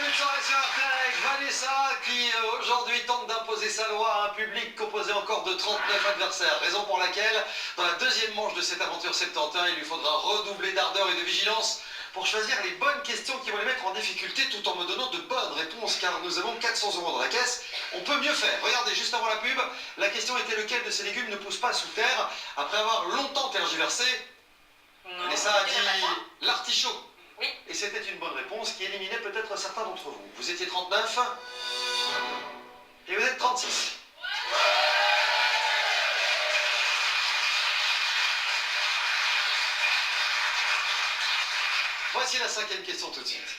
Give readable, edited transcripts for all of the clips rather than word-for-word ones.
de soirée sur RTL avec Vanessa qui aujourd'hui tente d'imposer sa loi à un public composé encore de 39 adversaires. Raison pour laquelle, dans la deuxième manche de cette aventure 71, il lui faudra redoubler d'ardeur et de vigilance pour choisir les bonnes questions qui vont les mettre en difficulté tout en me donnant de bonnes réponses car nous avons 400 € dans la caisse. On peut mieux faire. Regardez, juste avant la pub, la question était lequel de ces légumes ne pousse pas sous terre. Après avoir longtemps tergiversé, Vanessa a dit l'artichaut. Oui. Et c'était une bonne réponse qui éliminait peut-être certains d'entre vous. Vous étiez 39 et vous êtes 36. Voici la cinquième question tout de suite.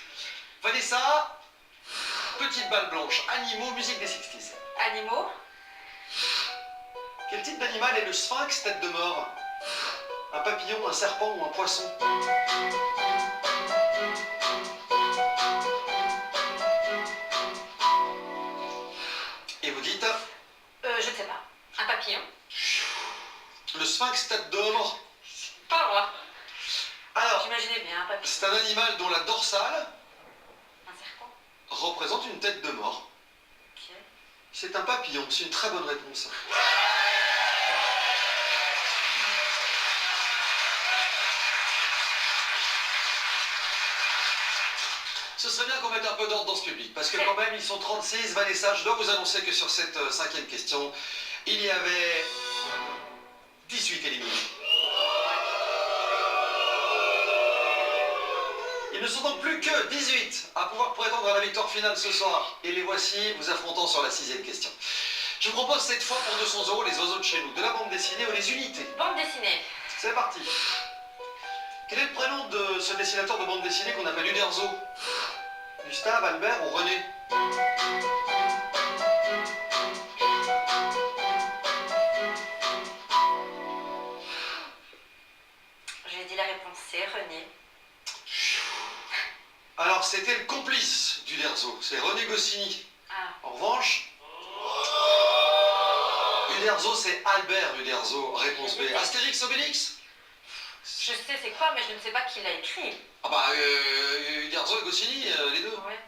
Vanessa, petite balle blanche, animaux, musique des 60s. Animaux. Quel type d'animal est le sphinx tête de mort? Un papillon, un serpent ou un poisson? Et vous dites? Je ne sais pas. Un papillon. Le sphinx tête de mort. Pas moi. Alors, J'imaginais bien un papillon. c'est un animal dont la dorsale Un serpent. représente une tête de mort. Ok. C'est un papillon, c'est une très bonne réponse. Ce serait bien qu'on mette un peu d'ordre dans ce public, parce que quand même ils sont 36. Vanessa, je dois vous annoncer que sur cette cinquième question, il y avait 18 éliminés. Il ne sont donc plus que 18 à pouvoir prétendre à la victoire finale ce soir. Et les voici vous affrontant sur la sixième question. Je vous propose cette fois pour 200 € les oiseaux de chez nous, de la bande dessinée ou les unités. Bande dessinée. C'est parti. Quel est le prénom de ce dessinateur de bande dessinée qu'on appelle Uderzo? Gustave, Albert ou René? J'ai dit la réponse C, René. Alors c'était le complice d'Uderzo, c'est René Goscinny. Ah. En revanche, Uderzo c'est Albert Uderzo, réponse B. Astérix, Obélix? Je sais c'est quoi, mais je ne sais pas qui l'a écrit. Ah bah Uderzo et Goscinny, les deux. Ouais.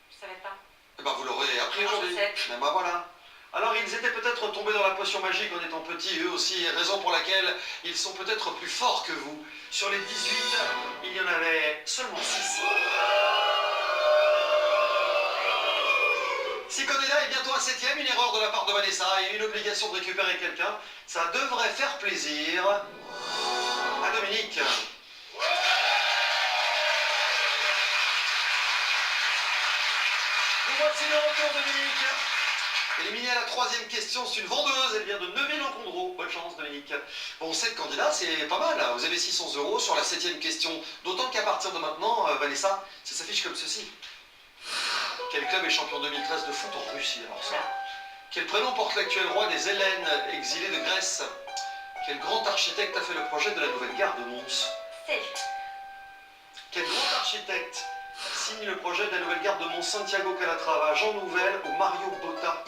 Je savais pas. Eh ben vous l'aurez appris Non, je aujourd'hui. sais. Ben bah voilà. Alors ils étaient peut-être tombés dans la potion magique en étant petits, eux aussi, raison pour laquelle ils sont peut-être plus forts que vous. Sur les 18, il y en avait seulement 6. 6 candidats et bientôt un 7e, une erreur de la part de Vanessa et une obligation de récupérer quelqu'un. Ça devrait faire plaisir à Dominique. Vous voici le retour, Dominique. Éliminée à la troisième question, c'est une vendeuse, elle vient de Neuville-en-Condroz. Bonne chance, Dominique. Bon, 7 candidats, c'est pas mal. Vous avez 600 € sur la 7e question. D'autant qu'à partir de maintenant, Vanessa, ça s'affiche comme ceci. Quel club est champion 2013 de foot en Russie? Alors ça. Quel prénom porte l'actuel roi des Hellènes, exilé de Grèce? Quel grand architecte a fait le projet de la nouvelle gare de Mons? C. Quel grand architecte signe le projet de la nouvelle gare de Mons? Santiago Calatrava, Jean Nouvel ou Mario Botta?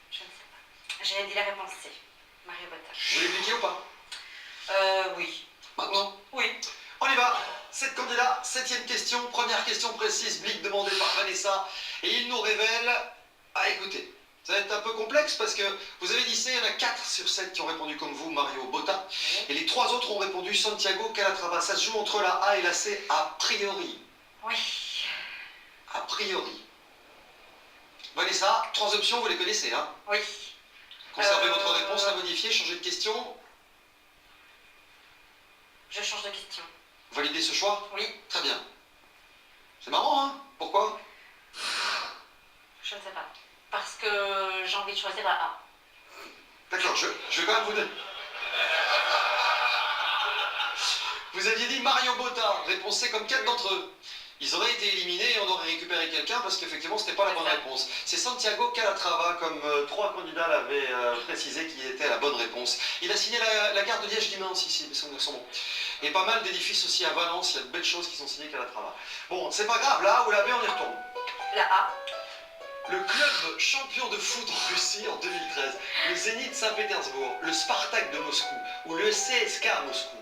Je ne sais pas. J'ai dit la réponse C. Mario Botta. Vous voulez cliquer ou pas? Oui. Maintenant? Oui. On y va. 7 candidats, 7e question, première question précise, blic demandé par Vanessa, et il nous révèle... Ah, écoutez, ça va être un peu complexe parce que vous avez dit C, il y en a 4 sur 7 qui ont répondu comme vous, Mario Botta, et les 3 autres ont répondu Santiago Calatrava. Ça se joue entre la A et la C, a priori. Oui. A priori. Vanessa, 3 options, vous les connaissez, hein? Oui. Conservez votre réponse, la modifier, changer de question. Je change de question. Validez ce choix? Oui. Très bien. C'est marrant, hein? Pourquoi? Je ne sais pas. Parce que j'ai envie de choisir la A. D'accord, je vais quand même vous donner. Vous aviez dit Mario Botta, réponse C comme 4 d'entre eux. Ils auraient été éliminés et on aurait récupéré quelqu'un parce qu'effectivement c'était pas la bonne réponse. C'est Santiago Calatrava, comme 3 candidats l'avaient précisé, qui était la bonne réponse. Il a signé la gare de Liège-Guillemins ici, son nom. Et pas mal d'édifices aussi à Valence, il y a de belles choses qui sont signées Calatrava. Bon, c'est pas grave, là ou la B, on y retourne. La A. le club champion de foot en Russie en 2013, le Zénith Saint-Pétersbourg, le Spartak de Moscou ou le CSKA Moscou?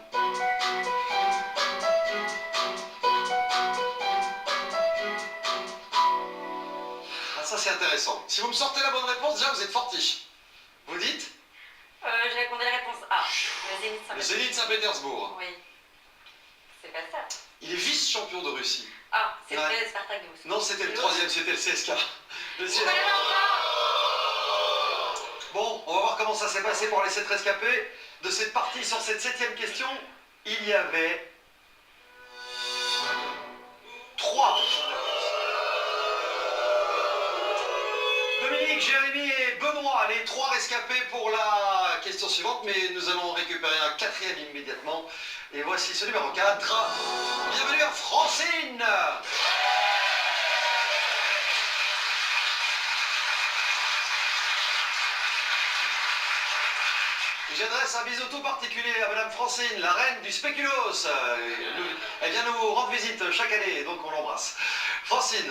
Ah, ça c'est intéressant. Si vous me sortez la bonne réponse, déjà vous êtes fortiche. Vous dites? Je répondais la réponse A. Le Zénith Le Saint-Pétersbourg. Zénith Saint-Pétersbourg. Oui. C'est pas ça. Il est vice-champion de Russie. Ah, c'était Ouais. le Spartak de Moscou. Non, c'était le troisième, c'était le CSKA. Le CSKA. Bon, on va voir comment ça s'est passé pour les 7 rescapés. De cette partie, sur cette 7e question, il y avait 3. Dominique, Jérémy et Benoît, les 3 rescapés pour la question suivante, mais nous allons récupérer un 4e immédiatement. Et voici ce numéro 4. Bienvenue à Francine. J'adresse un bisou tout particulier à Madame Francine, la reine du spéculoos. Elle vient nous rendre visite chaque année, donc on l'embrasse. Francine,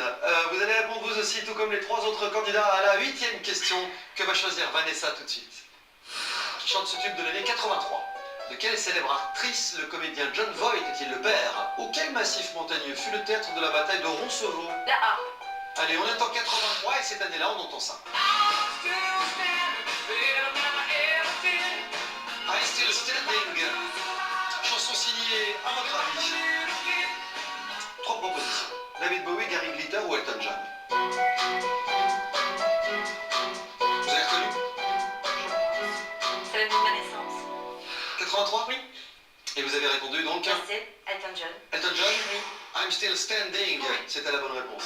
vous allez répondre vous aussi, tout comme les 3 autres candidats, à la 8e question que va choisir Vanessa tout de suite. Qui chante ce tube de l'année 83. De quelle célèbre actrice le comédien John Voight est-il le père? Ou quel massif montagneux fut le théâtre de la bataille de Roncevaux? La A. Allez, on est en 83 et cette année-là, on entend ça. I Still Standing. Chanson signée, à votre avis. 3 propositions. David Bowie, Gary Glitter ou Elton John? Vous avez reconnu? C'est l'année de ma naissance. 83? Oui. Et vous avez répondu donc? C'est Elton John. Elton John? Oui. I'm Still Standing. Oui. C'était la bonne réponse.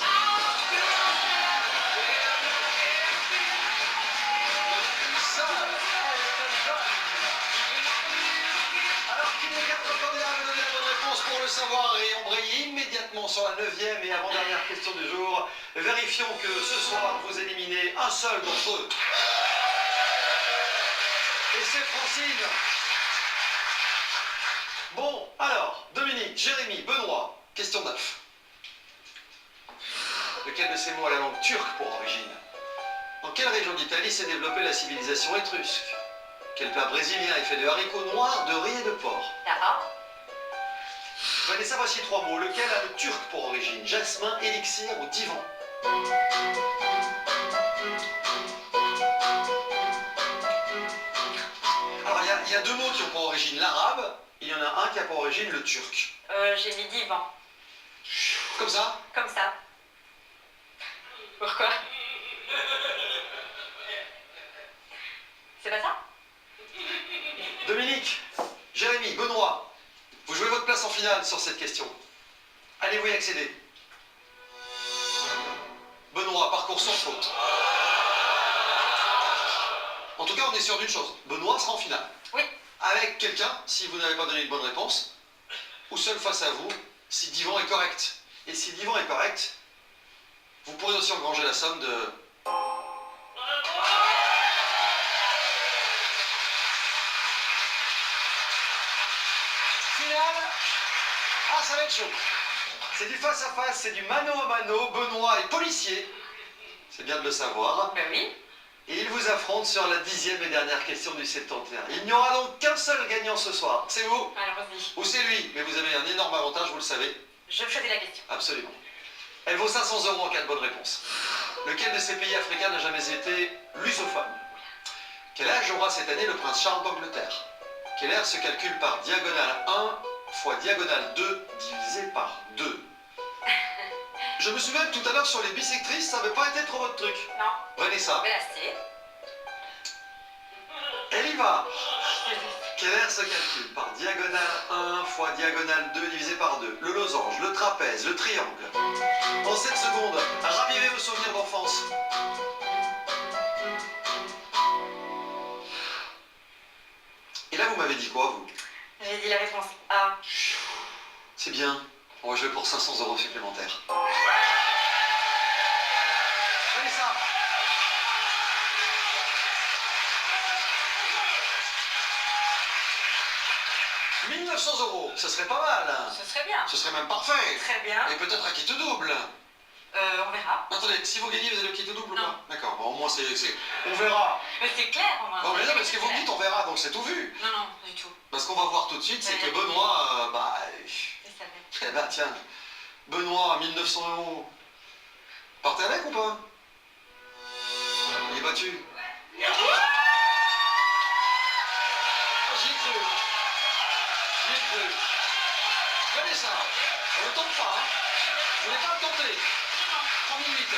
Alors qu'il y a 4 candidats à me donner la bonne réponse pour le savoir et embrayer immédiatement sur la 9e et avant-dernière question du jour, vérifions que ce soir vous éliminez un seul d'entre eux. Et c'est Francine. Bon, alors, Dominique, Jérémy, Benoît, question 9. Lequel de ces mots a la langue turque pour origine? Dans quelle région d'Italie s'est développée la civilisation étrusque? Quel plat brésilien est fait de haricots noirs, de riz et de porc? La A. Vanessa, voici 3 mots. Lequel a le turc pour origine? Jasmin, élixir ou divan? Alors, il y a 2 mots qui ont pour origine l'arabe. Il y en a un qui a pour origine le turc. J'ai mis divan. Comme ça? Comme ça. Pourquoi? C'est pas ça? Dominique, Jérémy, Benoît, vous jouez votre place en finale sur cette question. Allez-vous y accéder? Benoît, parcours sans faute. En tout cas, on est sûr d'une chose. Benoît sera en finale. Oui. Avec quelqu'un, si vous n'avez pas donné une bonne réponse, ou seul face à vous, si Divan est correct. Et si Divan est correct, vous pourrez aussi engranger la somme de... Finale. Ah, ça va être chaud. C'est du face à face, c'est du mano à mano. Benoît est policier. C'est bien de le savoir. Ben oui. Et il vous affronte sur la 10e et dernière question du 71. Il n'y aura donc qu'un seul gagnant ce soir. C'est vous Allons-y. ou c'est lui. Mais vous avez un énorme avantage, vous le savez. Je choisis la question. Absolument. Elle vaut 500 € en cas de bonne réponse. Lequel de ces pays africains n'a jamais été lusophone? Quel âge aura cette année le prince Charles d'Angleterre? Quel air se calcule par diagonale 1 fois diagonale 2 divisé par 2? Je me souviens que tout à l'heure sur les bisectrices, ça n'avait pas été trop votre truc. Non. Vanessa, Ben là, c'est. elle y va. Quel air se calcule par diagonale 1 fois diagonale 2 divisé par 2? Le losange, le trapèze, le triangle. En 7 secondes, ravivez vos souvenirs d'enfance. Et là, vous m'avez dit quoi, vous? J'ai dit la réponse A. C'est bien. On va jouer pour 500 € supplémentaires. Vanessa. « 1900 €, ce serait pas mal. Ce serait bien. Ce serait même parfait. Très bien. Et peut-être à qui te double. On verra. Attendez, si vous gagnez, vous allez quitter double ou Non. pas? D'accord, bon, au moins c'est... On verra. Mais c'est clair, au moins. Non mais non, parce que vous me clair. dites on verra, donc c'est tout vu. Non, non, du tout. Parce qu'on va voir tout de suite, c'est que Ouais. Benoît, Je savais. eh ben tiens, Benoît à 1900 €. Partez avec ou pas? Il est battu. Ah, j'y ai cru. J'y ai cru. Vanessa, on ne tente pas, hein. Vous n'allez pas le tenter. 3008.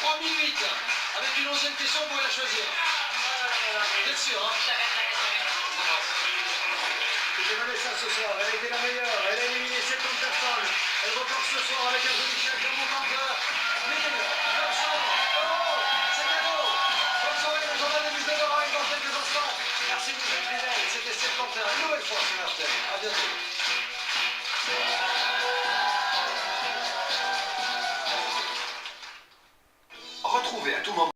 3008. Avec une 11e question, vous pouvez la choisir. Vous êtes sûr, hein? C'était Vanessa ce soir, elle a été la meilleure, elle a éliminé 70 personnes. Elle repart ce soir avec un joli chèque de montant de 1900 €. C'est cadeau. Bonne soirée, le journal de 19h arrive dans quelques instants. Merci, vous êtes fidèles. C'était 71. Une nouvelle fois sur RTL. À bientôt. Retrouvez à tout moment